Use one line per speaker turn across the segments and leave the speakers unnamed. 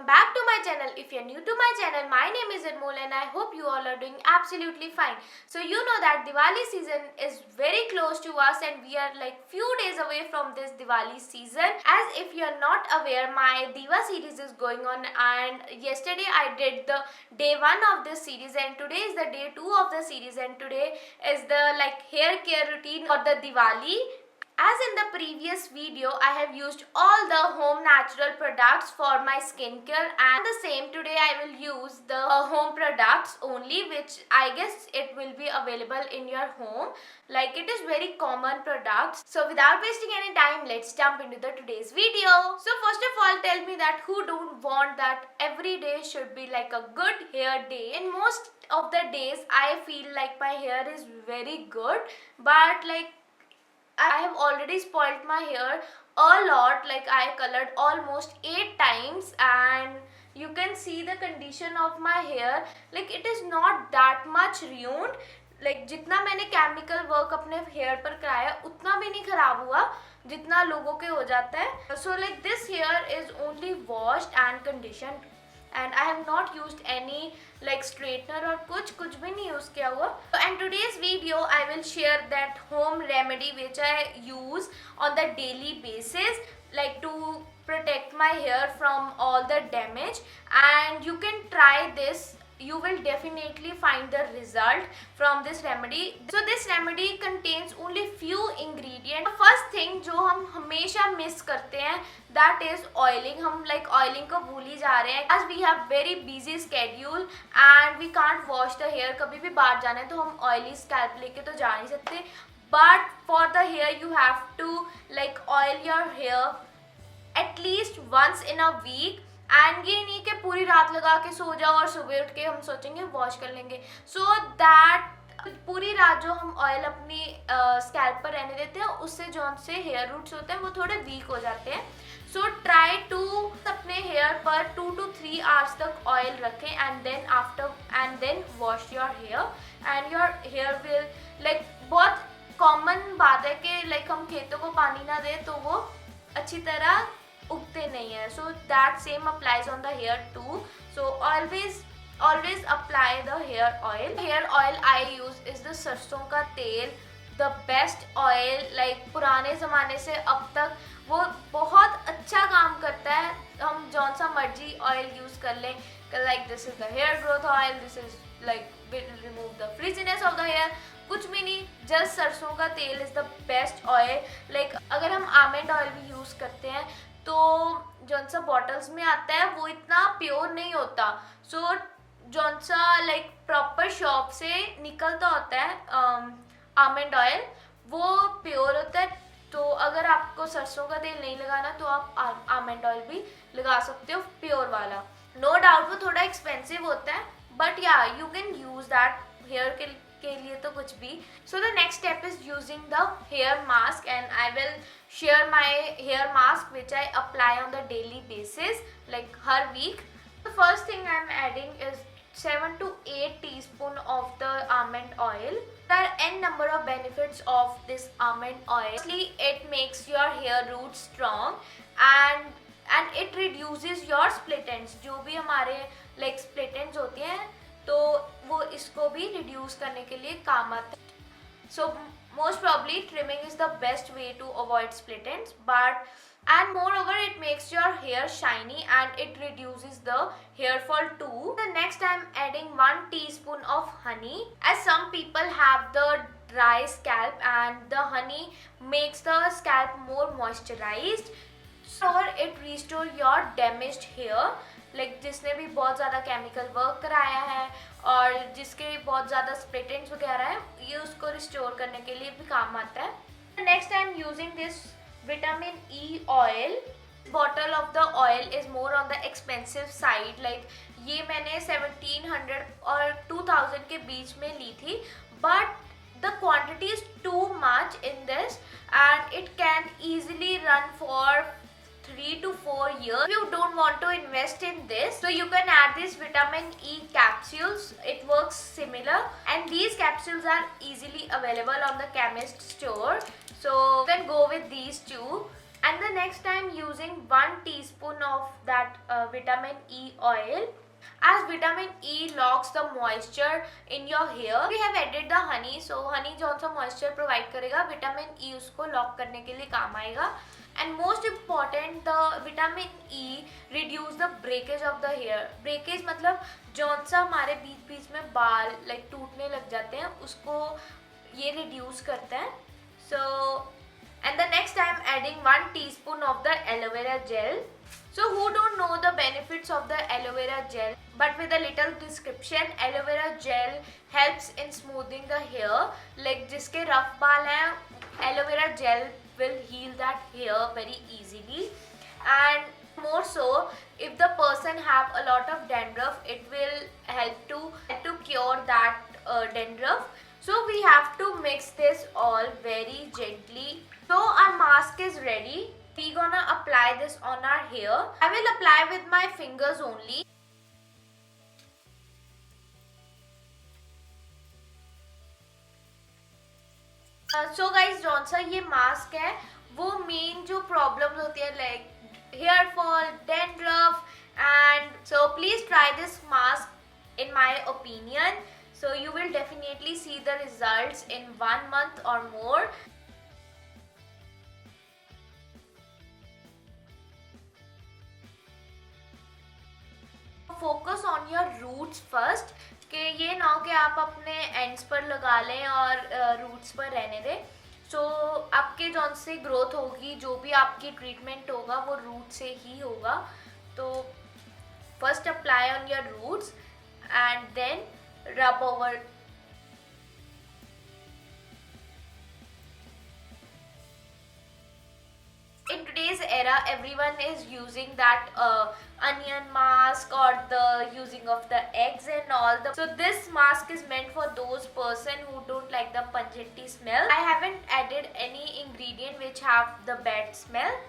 welcome back to my channel. If you're new to my channel, my name is Anmol and I hope you all are doing absolutely fine. So you know that Diwali season is very close to us and we are like few days away from this Diwali season. As if you're not aware, my Diva series is going on and yesterday I did the day 1 of this series and today is the day 2 of the series and today is the hair care routine for the Diwali. As in the previous video, I have used all the home natural products for my skincare and the same today I will use the home products only, which I guess it will be available in your home. Like it is very common products. So without wasting any time, let's jump into the today's video. So first of all, tell me that who don't want that every day should be like a good hair day. In most of the days, I feel like my hair is very good, but I have already spoiled my hair a lot. Like I colored almost 8 times and you can see the condition of my hair. Like it is not that much ruined. Like जितना मैंने chemical work अपने hair पर कराया उतना भी नहीं खराब हुआ जितना लोगों के हो जाता है. So like this hair is only washed and conditioned and I have not used any like straightener or कुछ भी नहीं use किया हुआ. And today's video I will share that home remedy which I use on the daily basis, like to protect my hair from all the damage, and you can try this. You will definitely find the result from this remedy. So this remedy contains only few ingredients. The first thing जो हम हमेशा miss करते हैं that is oiling. हम like oiling को भूल ही जा रहे हैं as we have very busy schedule and we can't wash the hair. कभी भी बाहर जाना है तो हम oily scalp लेके तो जा नहीं सकते. But for the hair you have to like oil your hair at least once in a week. And ये नहीं कि पूरी रात लगा के सो जाओ और सुबह उठ के हम सोचेंगे वॉश कर लेंगे. सो दैट पूरी रात जो हम ऑयल अपनी स्कैल्प पर रहने देते हैं उससे जो से हेयर रूट्स होते हैं वो थोड़े वीक हो जाते हैं. सो ट्राई टू अपने हेयर पर 2 to 3 आवर्स तक ऑयल रखें and then wash your hair and your hair will like. बहुत कॉमन बात है कि लाइक हम खेतों को पानी ना दें तो वो अच्छी तरह उगते नहीं है. So that same applies on the hair too. So always apply the hair oil. Hair oil I use is the सरसों का तेल, द बेस्ट ऑयल. लाइक पुराने ज़माने से अब तक वो बहुत अच्छा काम करता है. हम जौन सा मर्जी ऑयल यूज़ कर लें. Like this is the hair growth oil, this is like remove the frizziness of the hair. कुछ भी नहीं, जस्ट सरसों का तेल is the best oil. Like अगर हम आमंड ऑयल भी यूज़ करते हैं तो जौन सा बॉटल्स में आता है वो इतना प्योर नहीं होता. सो जौन सा लाइक प्रॉपर शॉप से निकलता होता है आमंड ऑयल वो प्योर होता है. तो अगर आपको सरसों का तेल नहीं लगाना तो आप आमंड ऑयल भी लगा सकते हो प्योर वाला. नो डाउट वो थोड़ा एक्सपेंसिव होता है but yeah you can use that hair के लिए तो कुछ भी. So the next step is using the hair mask and I will share my hair mask which I apply on the daily basis like her week. The first thing I'm adding is 7 to 8 teaspoon of the almond oil. There are n number of benefits of this almond oil. Firstly, it makes your hair roots strong and it reduces your split ends. जो भी हमारे like split ends होती हैं तो वो इसको भी reduce करने के लिए काम आता है. So most probably trimming is the best way to avoid split ends, and moreover it makes your hair shiny and it reduces the hair fall too. The next I'm adding 1 teaspoon of honey, as some people have the dry scalp and the honey makes the scalp more moisturized. So it restore your damaged hair. Like जिसने भी बहुत ज़्यादा chemical work कराया है और जिसके बहुत ज़्यादा स्प्लिट एंड्स वगैरह है ये उसको रिस्टोर करने के लिए भी काम आता है. Next I am using this vitamin E oil. Bottle of the oil is more on the expensive side. Like ये मैंने 1700 और 2000 के बीच में ली थी but the quantity is too much in this and it can easily run for 3 to 4 years. If you don't want to invest in this, so you can add this vitamin E capsules. It works similar and these capsules are easily available on the chemist store. So you can go with these two. And the next time using 1 teaspoon of that vitamin E oil, as vitamin E locks the moisture in your hair. We have added the honey, so honey जो सा moisture provide करेगा, vitamin E उसको lock करने के लिए काम आएगा. And most important, the vitamin E reduce the breakage of the hair. Breakage मतलब जौन सा हमारे बीच बीच में बाल like टूटने लग जाते हैं, उसको ये reduce करता है. So and the next I am adding 1 teaspoon of the aloe vera gel. So who don't know the benefits of the aloe vera gel, but with a little description, aloe vera gel helps in smoothing the hair. Like जिसके rough बाल हैं, aloe vera gel will heal that hair very easily. And more so, if the person have a lot of dandruff, it will help to cure that dandruff. So we have to mix this all very gently. So our mask is ready. We gonna apply this on our hair. I will apply with my fingers only. So guys, जौन सा ये mask है वो main जो problems होती है like hair fall, dandruff, and so please try this mask in my opinion. So you will definitely see the results in 1 month or more. Focus on your roots first. कि ये ना हो कि आप अपने एंड्स पर लगा लें और रूट्स पर रहने दें. सो आपके जौन से ग्रोथ होगी, जो भी आपकी ट्रीटमेंट होगा वो रूट से ही होगा. तो first apply on your roots and then rub over. In today's era, everyone is using that onion mask or the using of the eggs and all. So this mask is meant for those person who don't like the pungency smell. I haven't added any ingredient which have the bad smell.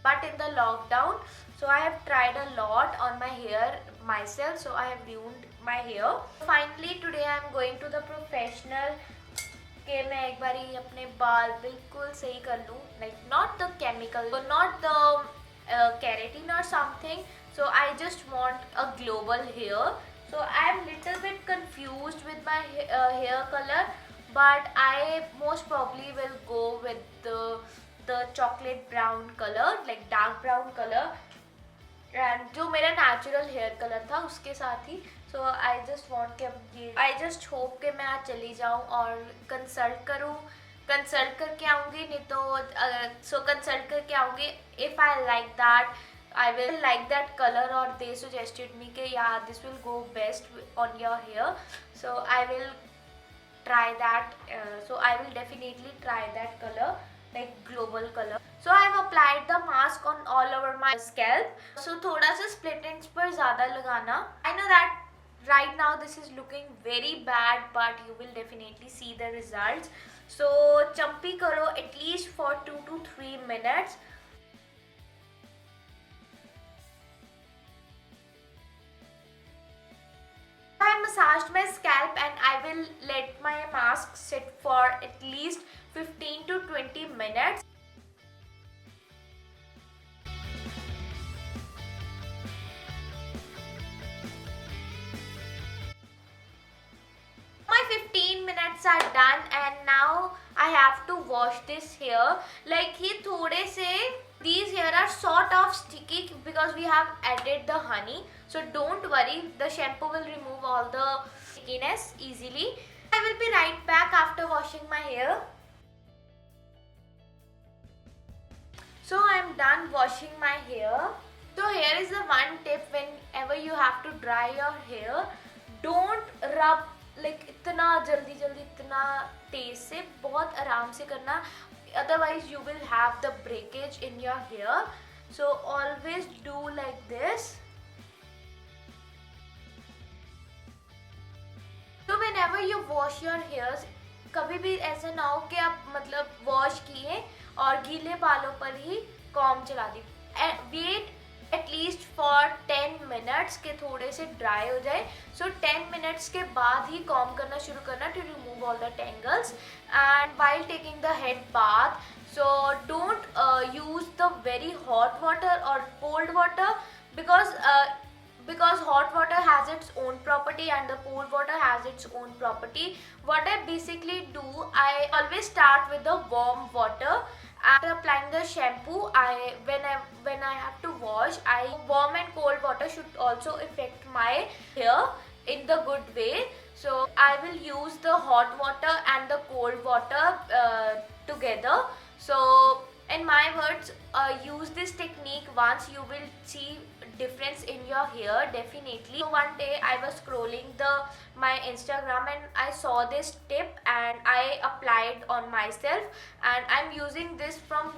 But in the lockdown, so I have tried a lot on my hair myself, so I have ruined my hair. Finally today I am going to the professional कि मैं एक बारी अपने बाल बिल्कुल सही कर लूँ, like not the chemical, not the keratin or something. So I just want a global hair. So I am little bit confused with my hair color, but I most probably will go with the chocolate brown color, like dark brown color, and जो मेरा natural hair color था उसके साथ ही. So I just want कि ये I just hope कि मैं आज चली जाऊँ और कंसल्ट करूँ, कंसल्ट करके आऊँगी. नहीं तो so कंसल्ट करके आऊँगी. If I like that, I will like that color, or they suggested me कि yeah, this will go best on your hair. So I will try that. So I will definitely try that color, like global color. So I have applied the mask on all over my scalp. So थोड़ा सा split ends पर ज़्यादा लगाना. I know that right now this is looking very bad, but you will definitely see the results. So chumpy करो at least for 2 to 3 minutes. I massaged my scalp and I will let my mask sit for at least 15 to 20 minutes. My 15 minutes are done and now I have to wash this hair. Like ये थोड़े से these hair are sort of sticky because we have added the honey. So don't worry, the shampoo will remove all the stickiness easily. I will be right back after washing my hair. So I am done washing my hair. So here is the one tip: whenever you have to dry your hair, don't rub like इतना जल्दी जल्दी इतना तेज से, बहुत आराम से करना, otherwise you will have the breakage in your hair. So always do like this. So whenever you wash your hairs, कभी भी ऐसा ना हो कि आप मतलब वॉश किए और गीले बालों पर ही कॉम्ब चला दी. Wait एटलीस्ट फॉर 10 मिनट्स के थोड़े से ड्राई हो जाए. सो 10 मिनट्स के बाद ही कॉम्ब करना शुरू करना to remove all the tangles. And while taking the head bath, so don't use the very hot water or cold water, because hot water has its own property and the cold water has its own property. What I basically do, I always start with the warm water. After applying the shampoo, when I have to wash, warm and cold water should also affect my hair in the good way. So I will use the hot water and the cold water together. So in my words, use this technique once, you will see difference in your hair definitely. So one day I was scrolling my Instagram and I saw this tip and I applied on myself, and I'm using this from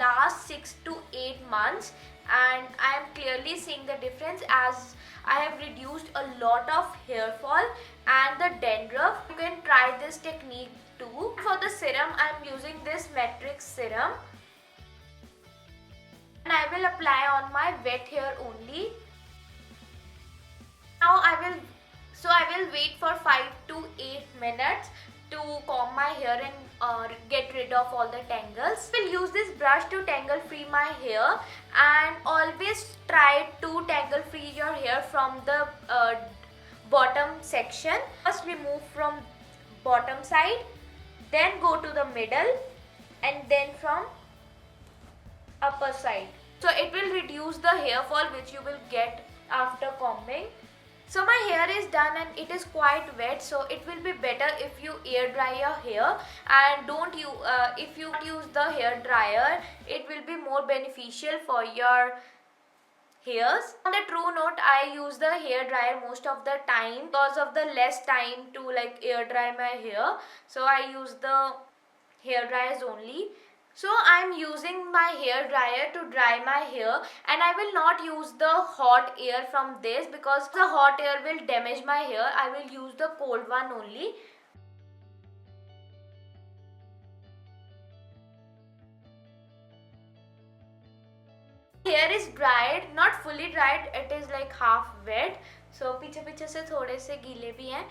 last 6 to 8 months, and I am clearly seeing the difference as I have reduced a lot of hair fall and the dandruff. You can try this technique too. For the serum, I am using this Matrix serum, and I will apply on my wet hair only. Now I will wait for 5 to 8 minutes to comb my hair and get rid of all the tangles. I will use this brush to tangle free my hair, and always try to tangle free your hair from the bottom section. First remove from bottom side, then go to the middle, and then from upper side. So it will reduce the hair fall which you will get after combing. So my hair is done and it is quite wet, so it will be better if you air dry your hair, and if you use the hair dryer, it will be more beneficial for your hairs. On the true note, I use the hair dryer most of the time because of the less time to like air dry my hair. So I use the hair dryers only. So I am using my hair dryer to dry my hair, and I will not use the hot air from this because the hot air will damage my hair. I will use the cold one only. Hair is dried, not fully dried, it is like half wet. So पीछे पीछे से थोड़े से गीले भी हैं,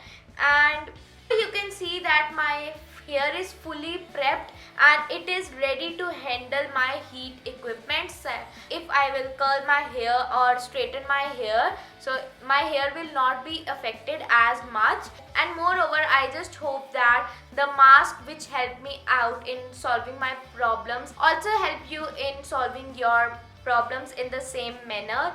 and you can see that my hair is fully prepped and it is ready to handle my heat equipment. If I will curl my hair or straighten my hair, so my hair will not be affected as much. And moreover, I just hope that the mask which helped me out in solving my problems also help you in solving your problems in the same manner.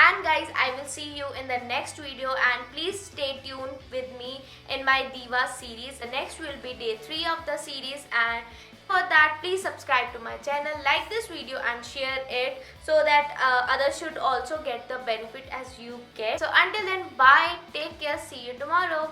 And guys, I will see you in the next video, and please stay tuned with me in my Diva series. The next will be day 3 of the series, and for that please subscribe to my channel, like this video and share it so that others should also get the benefit as you get. So until then, bye, take care, see you tomorrow.